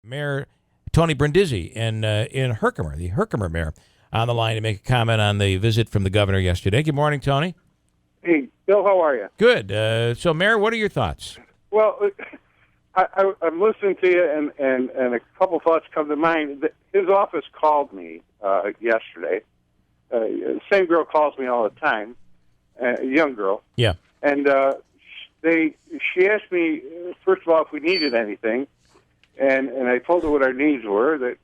Mayor Tony Brindisi in Herkimer, the Herkimer mayor, on the line to make a comment on the visit from the governor yesterday. Good morning, Tony. Hey, Bill, how are you? Good. So, Mayor, what are your thoughts? Well, I'm listening to you, and a couple thoughts come to mind. His office called me yesterday. Same girl calls me all the time, a young girl. Yeah. And she asked me, first of all, if we needed anything. And I told her what our needs were, that,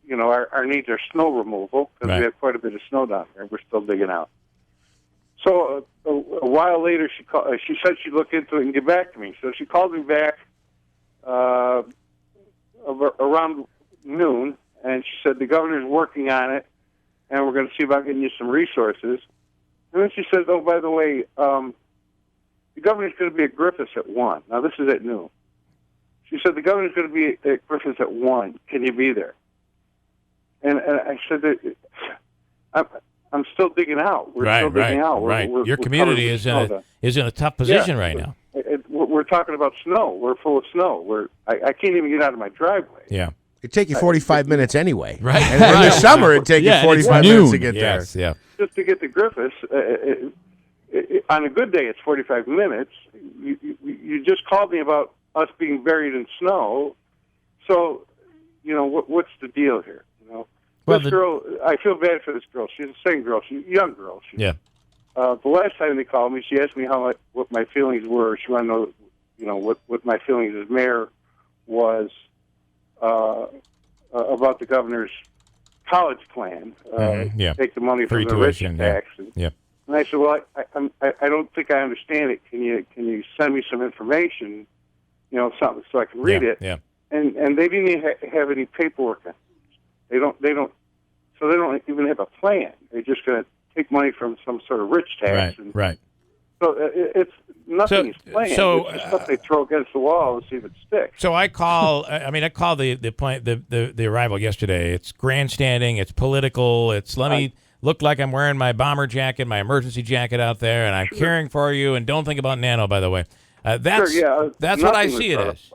our needs are snow removal, because we have quite a bit of snow down there. We're still digging out. So a while later, she said she'd look into it and get back to me. So she called me back around noon, and she said, the governor's working on it, and we're going to see about getting you some resources. And then she said, oh, by the way, the governor's going to be at Griffiths at 1. Now, this is at noon. She said, the governor's going to be at Griffiths at 1. Can you be there? And I said, I'm still digging out. We're still digging out. Your community is in a tough position right now. We're talking about snow. We're full of snow. I can't even get out of my driveway. Yeah. It'd take you 45 minutes anyway. Right. And in the summer, it'd take you 45 minutes to get there. Yeah. Just to get to Griffiths, on a good day, it's 45 minutes. You just called me about us being buried in snow. So, what's the deal here? This girl, I feel bad for this girl. She's the same girl. She's a young girl. The last time they called me, she asked me what my feelings were. She wanted to know, what my feelings as mayor was about the governor's college plan. Take the money from the rich tax. And I said, well, I don't think I understand it. Can you send me some information, something so I can read it? Yeah. And they didn't even have any paperwork. They don't even have a plan. They're just going to take money from some sort of rich tax. Right. So it's nothing is planned. So it's just stuff they throw against the wall and see if it sticks. So I called the arrival yesterday. It's grandstanding. It's political. It's let me look like I'm wearing my bomber jacket, my emergency jacket out there, and I'm caring for you. And don't think about Nano, by the way. That's what I see it as.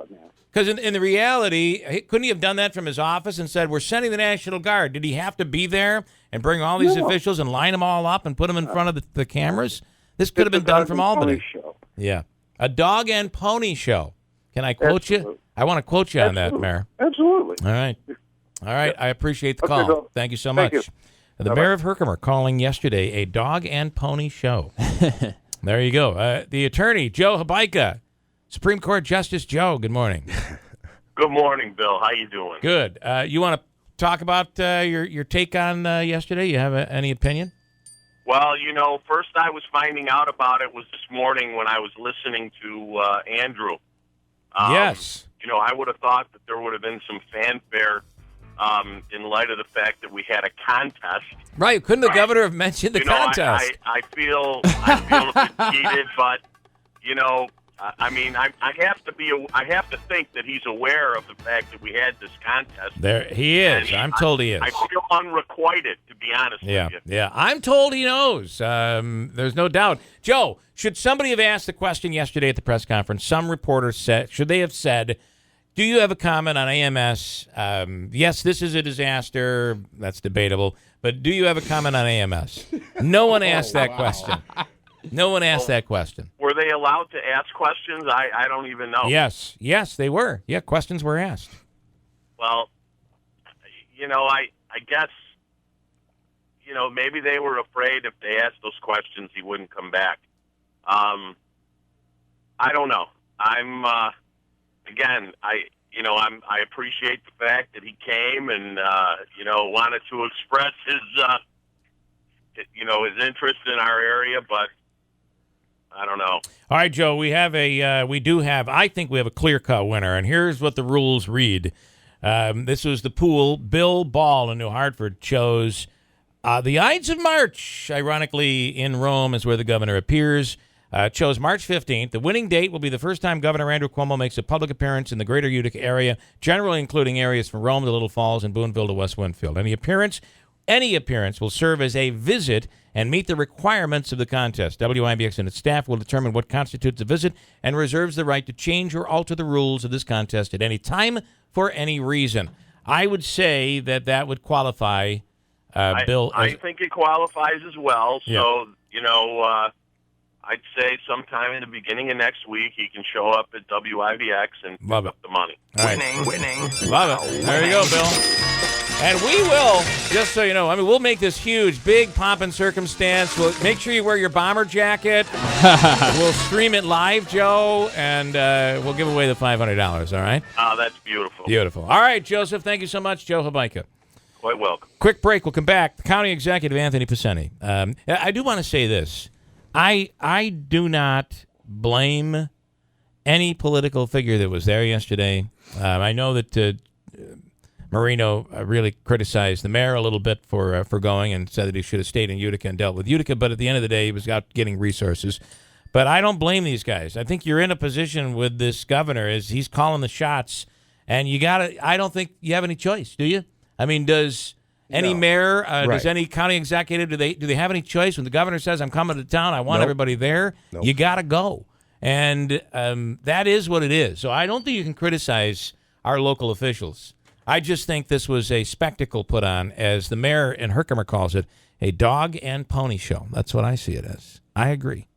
Because in the reality, couldn't he have done that from his office and said, we're sending the National Guard? Did he have to be there and bring all these officials and line them all up and put them in front of the cameras? This could have been done from Albany. Yeah. A dog and pony show. Can I quote you? I want to quote you on that, Mayor. Absolutely. All right. I appreciate the call. Thank you so much. The Bye-bye. Mayor of Herkimer calling yesterday a dog and pony show. There you go. The attorney, Joe Habaika. Supreme Court Justice Joe, good morning. Good morning, Bill. How you doing? Good. You want to talk about your take on yesterday? You have any opinion? Well, first I was finding out about it was this morning when I was listening to Andrew. Yes. I would have thought that there would have been some fanfare in light of the fact that we had a contest. Right. Couldn't the governor have mentioned the contest? I feel a bit cheated, but, I have to think that he's aware of the fact that we had this contest. There he is. I'm told he is. I feel unrequited, to be honest with you. Yeah. I'm told he knows. There's no doubt. Joe, should somebody have asked the question yesterday at the press conference? Some reporters should they have said, do you have a comment on AMS? Yes, this is a disaster. That's debatable. But do you have a comment on AMS? No one asked that question. No one asked that question. Were they allowed to ask questions? I don't even know. Yes, they were. Yeah, questions were asked. Well, I guess, maybe they were afraid if they asked those questions, he wouldn't come back. I don't know. I'm, again, I appreciate the fact that he came and, wanted to express his interest in our area, but I don't know. All right, Joe, I think we have a clear-cut winner, and here's what the rules read. This was the pool. Bill Ball in New Hartford chose the Ides of March. Ironically, in Rome is where the governor appears. Chose March 15th. The winning date will be the first time Governor Andrew Cuomo makes a public appearance in the greater Utica area, generally including areas from Rome to Little Falls and Boonville to West Winfield. Any appearance will serve as a visit and meet the requirements of the contest. WIBX and its staff will determine what constitutes a visit and reserves the right to change or alter the rules of this contest at any time for any reason. I would say that would qualify, Bill. I think it qualifies as well. So, I'd say sometime in the beginning of next week, he can show up at WIBX and pick up the money. Right. Winning. Love it. There you go, Bill. And we will, just so you know, we'll make this huge, big pomp and circumstance. We'll make sure you wear your bomber jacket. We'll stream it live, Joe, and we'll give away the $500, all right? Oh, that's beautiful. Beautiful. All right, Joseph, thank you so much. Joe Habaika. Quite welcome. Quick break. We'll come back. County Executive Anthony Pisani. I do want to say this. I do not blame any political figure that was there yesterday. I know that Marino really criticized the mayor a little bit for going and said that he should have stayed in Utica and dealt with Utica, but at the end of the day, he was out getting resources. But I don't blame these guys. I think you're in a position with this governor as he's calling the shots, and I don't think you have any choice, do you? Does any mayor, does any county executive, do they have any choice? When the governor says, I'm coming to town, I want everybody there, you got to go. And that is what it is. So I don't think you can criticize our local officials. I just think this was a spectacle put on, as the mayor in Herkimer calls it, a dog and pony show. That's what I see it as. I agree.